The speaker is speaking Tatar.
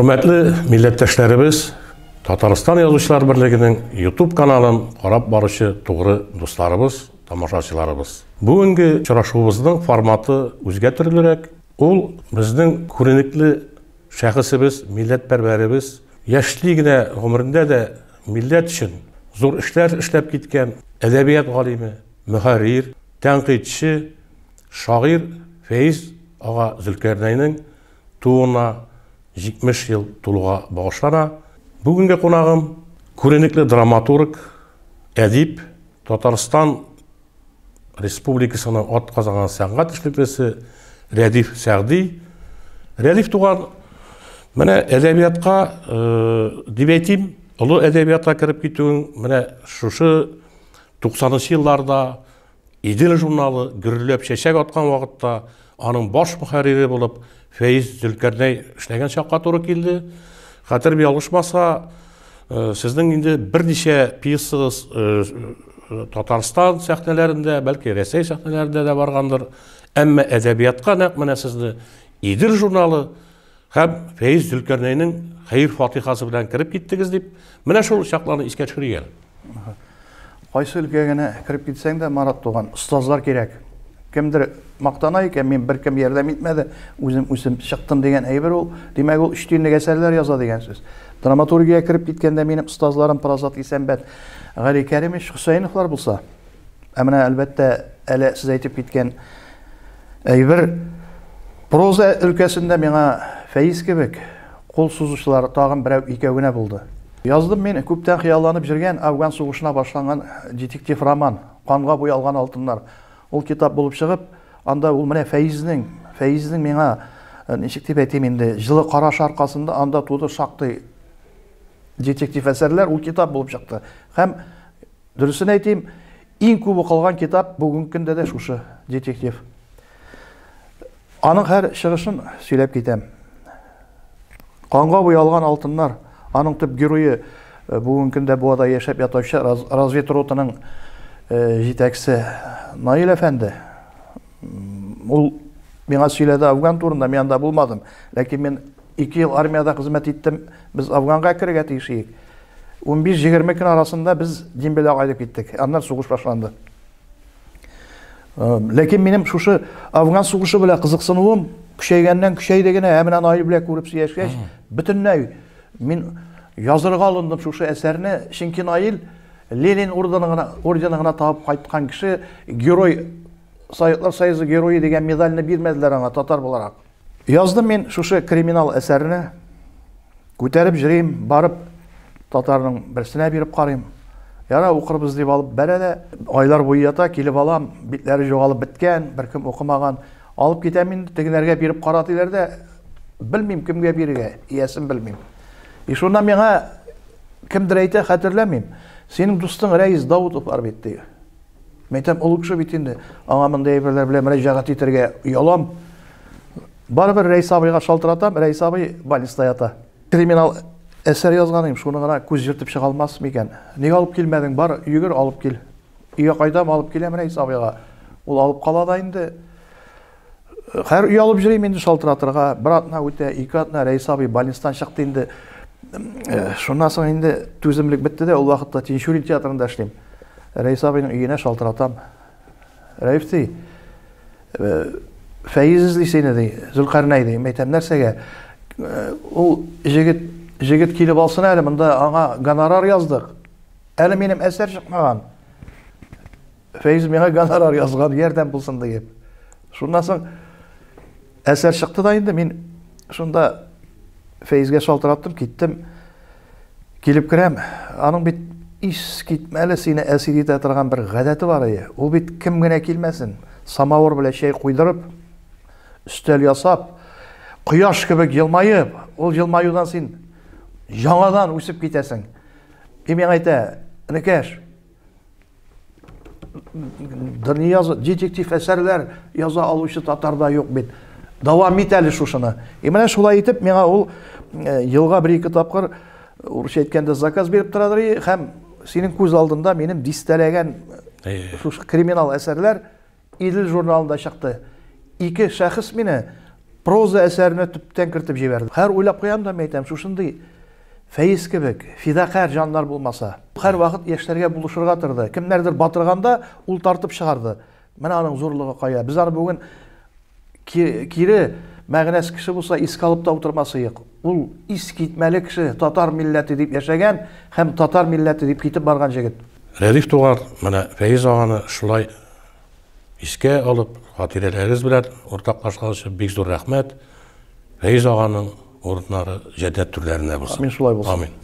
Hürmetli millettəşlərimiz, Tataristan Yazıçılar Birliği'nin YouTube kanalın qarab barışı doğru dostlarımız, tamaşaçılarımız. Bugünkü uçraşuğumuzun formatı özgərtirilərək, ol bizning ko'rinikli şəxsimiz, milletperverimiz, yaşlılığına ömründe de millet için zor işler işlep gitken edebiyat galimi, müharrir, tənqidçi, şair Feyiz Ağa Zülkarneyn'in tuğuna 70 yıl tuluğa bağışlana. Bugünkü konağım ko'rinikli dramaturg, edip, Tataristan Respublikasının at kazangan sanat işletmesi Redif Sa'di. Redif tuğan mene edebiyatka dibeytim, ulu edebiyata kirip gittiğin mene şuşu 90'lı yıllarda İdil jurnalı gürülüp şeşek atkan vakitte anın baş muharriri bulup Feyiz Zülkarney işlegen şakka doğru keldi. Hatır bir alışmasa sizden indi bir neçe piyasınız Tataristan sahnelerinde, belki Resey sahnelerinde de vargandır. Ama edebiyatka naqmene sizde İdil jurnalı hem Feyiz Zülkarney'nin hayır fatihası bilen kirip gittiniz deyip, mene şol şaklarını iske çıkırıyor. Qaysı ülkegene kirip gitsen de Marat Doğan, ustazlar gerek. Kimdir maqtanayken men bir kim yerlem etmedi, özüm çıktım degen eyber ol, demek ol iştüğünlük eserler yaza degen söz. Dramaturgiya kirip gitkende benim ustazlarım Parazat İsenbet, Gali Kerimiş, Hüseyinoflar bulsa. Emine elbette ele siz aytip gitken eyber proza ülkesinde mena Feyiz kebek kol suzuşlar tağın birev ikevine buldu. Yazdım men köpten xiyallanıp jirgen Afgan soğuşuna başlangan detektiv roman Qanğa boyalgan altınlar. Ol kitap bulup çıkıp, anda ol mene Feyizning mena nechik dep aytayım endi, жылы qaraş arkasında anda tuğdu şaktı detektiv eserler ol kitap bulup çıktı. Hem dürüsünü aytayım, en köpü kalgan kitap bugünkü günde de şuшы detektiv. Anın her шығышын söylep gitem. Qanğa boyalgan altınlar. Anın tüp geroyu bugünkü günde bu ada yaşap yatavşı razvedrotının жетекçisi Nail Efendi. Ol bana söyledi Afgan turunda, men anda bulmadım. Lakin men 2 yıl armiyada hizmet ettim. Biz Afgan'a kirge tiyişiyik. 15-20 gün arasında biz Dembele qayıp gittik. Anlar soğuş başlandı. Lakin benim şuşu Afgan soğuşu bile kızıksınıwım, küçeygenden küçeydegene hemen Nail bile görüp siyashgeç, bütünlüy men yazırga alındım şuşu eserini. Çünkü Nail Lenin ordenine tapıp kaytkan kişi Geroy, Sayıklar Sayızı Geroyu degen medalini bilmediler ana Tatar olarak. Yazdım men şuşu kriminal eserini. Көтеріп жүрейim, barıp Tatarның birisine berip qarayım. Yara оқырбыз деп алып бәрәдә айлар бойы ята, келіп алам, битләре жоғалып біткен, бір кім оқымаған. Алып кетем енді тегілерге беріп қаратылар да, білмейм кімге беруге, иясын білмейм. Шонда меңа кімдір әйті хәтерләмейм. Senin dostun Reis Davutov var bitti. Metem olukşu bitindi. Ağamın deyberler bile müracaat eterge yalam. Baribir Reis abiga şaltıratam, Reis abi balista yata. Kriminal eser yazganıyım. Şunu gana көз жыртып çığa almaz mıken? Niye alıp gelmedin? Bar yügür alıp gel. İyi kaydam alıp gelem Reis abiga. Ol alıp kalada indi. Her üy alıp jireyim indi şaltıratırga. Bir atına öte, iki atına Reis abi balistan çıktı indi. Şundan sonra indi tüzümlük bitti de o vakitte Tinşuri tiyatrında işleyim. Reis abinin üyine şaltıratam. Reif dey, Feyiz izleyseyni dey, Zülkarney dey, meytem nersege. O jigit kelip alsın әлі, mında ana gonorar yazdık. Әлі benim eser çıkmagan. Feyiz mena gonorar yazgan, yerden bulsun deyip. Şundan sonra eser çıktı da indi, men şunda Feyizge şaltırattım, gittim. Kelip kirem, anın bit iş gitmeli seni esir etetirgan bir gadeti var ya. O bit kim gene kelmesin. Samavur bile şey koydurıp, üstel yasap, kuyaş kebek yılmayıp, ol yılmayudan sen yanadan üsüp gitesin. Men ayta, Nikeş, detektif eserler yaza alışı Tatarda yok bit. Davam eteli şuşunu. Mene şolay etip, mena ol yılga 1-2 tapqır uruş etkende zakaz berip turadır. Hem senin көз aldında benim distelegen kriminal eserler İdil jurnalında çıktı. 2 şahıs meni проза әсәренә төптән кертеп җибәрде. Һәр уйлап куям да әйтәм, шушындый Фәиз кебек фидакар жаннар булмаса, һәр вакыт яшьләргә булышырга торды. Кемнәрдер батырганда, ул тартып чыгарды. Менә аның зурлыгы кая. Без аны бүген кире мәгънәс кеше булса искә алып та утырмасыйк. Ул искитмәле кеше, татар милләте дип яшәгән һәм татар милләте дип китеп барган җегет. Рәдиф тугар, менә Фәиз аганы шулай искә алып, хатирәләрегез белән уртаклашкан өчен бик зур рәхмәт. Фәиз аганың урыннары җәннәт түрләренә булсын. Амин, шулай булсын. Амин.